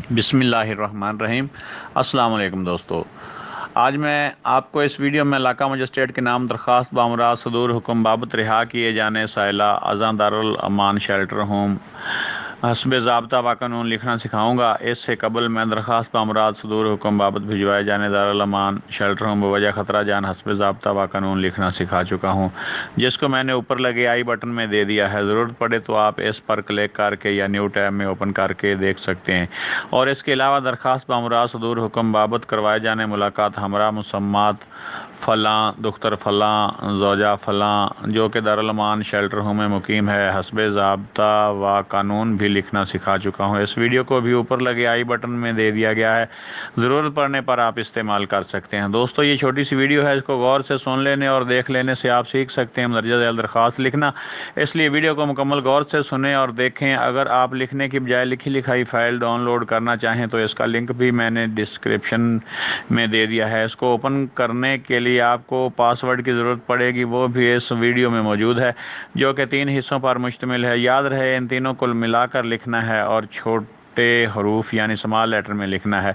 بسم اللہ الرحمن الرحیم۔ السلام علیکم دوستو، آج میں آپ کو اس ویڈیو میں علاقہ مجسٹریٹ کے نام درخواست بامراض صدور حکم بابت رہا کیے جانے سائلہ ازاں دارالامان شیلٹر ہوم حسب ضابطہ و قانون لکھنا سکھاؤں گا۔ اس سے قبل میں درخواست بامراض صدور حکم بابت بھجوائے جانے دارالامان شیلٹر ہوم بوجہ خطرہ جان حسب ضابطہ و قانون لکھنا سکھا چکا ہوں، جس کو میں نے اوپر لگے آئی بٹن میں دے دیا ہے۔ ضرورت پڑے تو آپ اس پر کلک کر کے یا نیو ٹیب میں اوپن کر کے دیکھ سکتے ہیں۔ اور اس کے علاوہ درخواست بامراض صدور حکم بابت کروائے جانے ملاقات ہمراہ مسمات فلاں دختر فلاں زوجہ فلاں جو کہ دارالامان شیلٹر ہوم میں مقیم ہے حسب ضابطہ و قانون بھی لکھنا سکھا چکا ہوں۔ اس ویڈیو کو بھی اوپر لگے آئی بٹن میں دے دیا گیا ہے، ضرورت پڑنے پر آپ استعمال کر سکتے ہیں۔ دوستو، یہ چھوٹی سی ویڈیو ہے، اس کو غور سے سن لینے اور دیکھ لینے سے آپ سیکھ سکتے ہیں مندرجہ ذیل درخواست لکھنا، اس لیے ویڈیو کو مکمل غور سے سنیں اور دیکھیں۔ اگر آپ لکھنے کی بجائے لکھی لکھائی فائل ڈاؤن لوڈ کرنا چاہیں تو اس کا لنک بھی میں نے ڈسکرپشن میں دے دیا ہے۔ اس کو اوپن کرنے کے لیے آپ کو پاس ورڈ کی ضرورت پڑے گی، وہ بھی اس ویڈیو میں موجود ہے، جو کہ 3 حصوں پر مشتمل ہے۔ یاد رہے ان تینوں کو ملا کر لکھنا ہے اور چھوٹے حروف یعنی اسمال لیٹر میں لکھنا ہے۔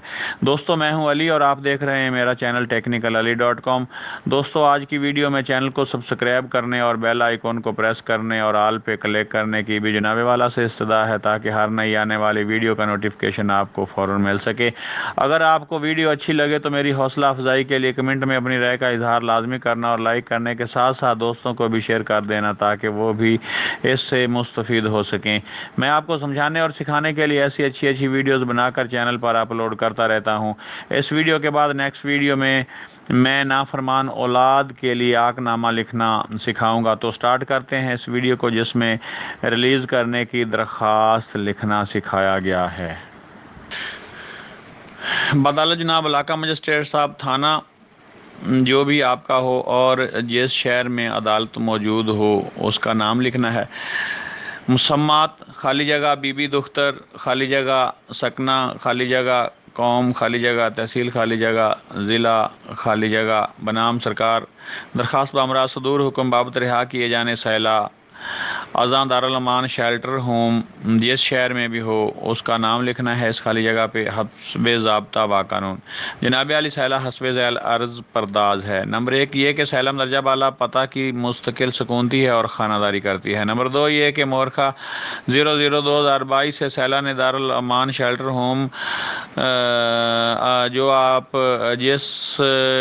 دوستو، میں ہوں علی اور آپ دیکھ رہے ہیں میرا چینل technicalali.com۔ دوستو، آج کی ویڈیو میں چینل کو سبسکرائب کرنے اور بیل آئیکن کو پریس کرنے اور آل پہ کلک کرنے کی بھی جناب والا سے استدعا ہے، تاکہ ہر نئی آنے والی ویڈیو کا نوٹیفکیشن آپ کو فوراً مل سکے۔ اگر آپ کو ویڈیو اچھی لگے تو میری حوصلہ افزائی کے لیے کمنٹ میں اپنی رائے کا اظہار لازمی کرنا اور لائک کرنے کے ساتھ ساتھ دوستوں کو بھی شیئر کر دینا، تاکہ وہ بھی اس سے مستفید ہو سکیں۔ میں آپ کو سمجھانے اور سکھانے کے لیے ایسی اچھی ویڈیوز بنا کر چینل پر اپلوڈ کرتا رہتا ہوں۔ اس ویڈیو کے بعد نیکسٹ ویڈیو میں نافرمان اولاد کے لیے عاق نامہ لکھنا سکھاؤں گا۔ تو سٹارٹ کرتے ہیں اس ویڈیو کو، جس میں ریلیز کرنے کی درخواست لکھنا سکھایا گیا ہے۔ بدالہ جناب علاقہ مجسٹریٹ صاحب، تھانہ جو بھی آپ کا ہو اور جس شہر میں عدالت موجود ہو اس کا نام لکھنا ہے۔ مسمات خالی جگہ بی بی دختر خالی جگہ سکنہ خالی جگہ قوم خالی جگہ تحصیل خالی جگہ ضلع خالی جگہ بنام سرکار۔ درخواست بامراض صدور حکم بابت رہا کیے جانے سائلہ ازاں دارالامان شیلٹر ہوم جس شہر میں بھی ہو اس کا نام لکھنا ہے اس خالی جگہ پہ حسب ضابطہ و قانون۔ جناب علی، سائلہ حسب ذیل عرض پرداز ہے۔ نمبر 1 یہ کہ سائلہ درجہ بالا پتہ کی مستقل سکونتی ہے اور خانہ داری کرتی ہے۔ نمبر 2 یہ کہ مورخہ 0/0/2022 سے سائلہ نے دارالامان شیلٹر ہوم جو آپ جس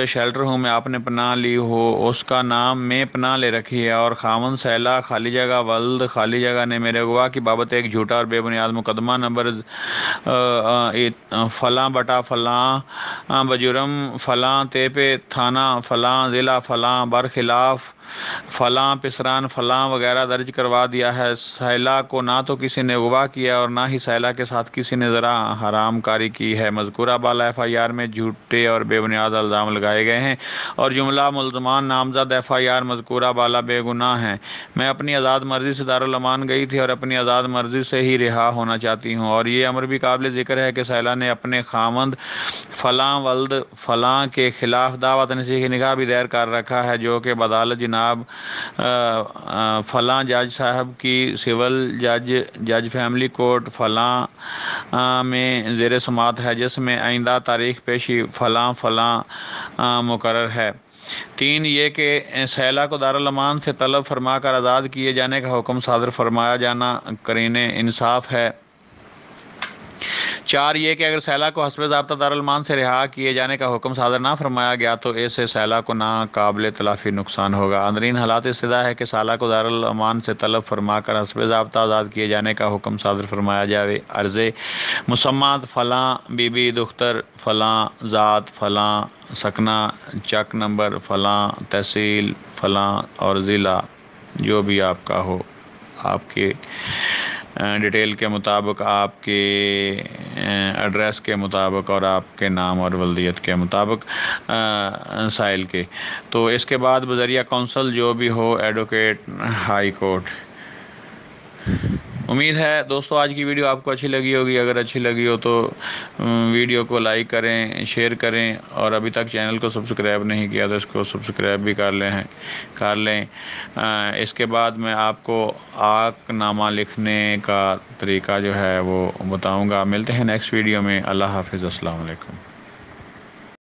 شیلٹر ہوم میں آپ نے پناہ لی ہو اس کا نام میں پناہ لے رکھی ہے، اور خاوند سائلہ خالی جگہ ولد خالی جگہ نے میرے گواہ کی بابت ایک جھوٹا اور بے بنیاد مقدمہ نمبر فلاں بٹا فلاں بجرم فلاں تیپے تھانہ فلاں ضلع فلاں برخلاف فلاں پسران فلاں وغیرہ درج کروا دیا ہے۔ سائلہ کو نہ تو کسی نے اغوا کیا اور نہ ہی سائلہ کے ساتھ کسی نے ذرا حرام کاری کی ہے۔ مذکورہ بالا FIR میں جھوٹے اور بے بنیاد الزام لگائے گئے ہیں اور جملہ ملزمان نامزد FIR مذکورہ بالا بے گناہ ہیں۔ میں اپنی آزاد مرضی سے دارالامان گئی تھی اور اپنی آزاد مرضی سے ہی رہا ہونا چاہتی ہوں، اور یہ امر بھی قابل ذکر ہے کہ سائلہ نے اپنے خاوند فلاں ولد فلاں کے خلاف دعویٰ تنسیخی نکاح بھی دائر کر رکھا ہے، جو کہ بدالت جناب فلاں جج صاحب کی سول جج فیملی کورٹ فلاں میں زیر سماعت ہے، جس میں آئندہ تاریخ پیشی فلاں فلاں مقرر ہے۔ 3 یہ کہ سائلہ کو دارالامان سے طلب فرما کر آزاد کیے جانے کا حکم صادر فرمایا جانا قرین انصاف ہے۔ 4 یہ کہ اگر سائلہ کو حسب ضابطہ دارالامان سے رہا کیے جانے کا حکم صادر نہ فرمایا گیا تو اس سے سائلہ کو ناقابل تلافی نقصان ہوگا۔ اندرین حالات استدعا ہے کہ سائلہ کو دارالامان سے طلب فرما کر حسب ضابطہ آزاد کیے جانے کا حکم صادر فرمایا جائے۔ عرضے مسمات فلاں بی بی دختر فلاں ذات فلاں سکنہ چک نمبر فلاں تحصیل فلاں اور ضلع جو بھی آپ کا ہو، آپ کے ڈیٹیل کے مطابق، آپ کے ایڈریس کے مطابق اور آپ کے نام اور ولدیت کے مطابق سائل کے، تو اس کے بعد بذریعہ کونسل جو بھی ہو ایڈوکیٹ ہائی کورٹ امید ہے دوستو آج کی ویڈیو آپ کو اچھی لگی ہوگی. اگر اچھی لگی ہو تو ویڈیو کو لائک کریں، شیئر کریں، اور ابھی تک چینل کو سبسکرائب نہیں کیا تو اس کو سبسکرائب بھی کر لیں. اس کے بعد میں آپ کو عاق نامہ لکھنے کا طریقہ جو ہے وہ بتاؤں گا. ملتے ہیں نیکسٹ ویڈیو میں. اللہ حافظ. السلام علیکم.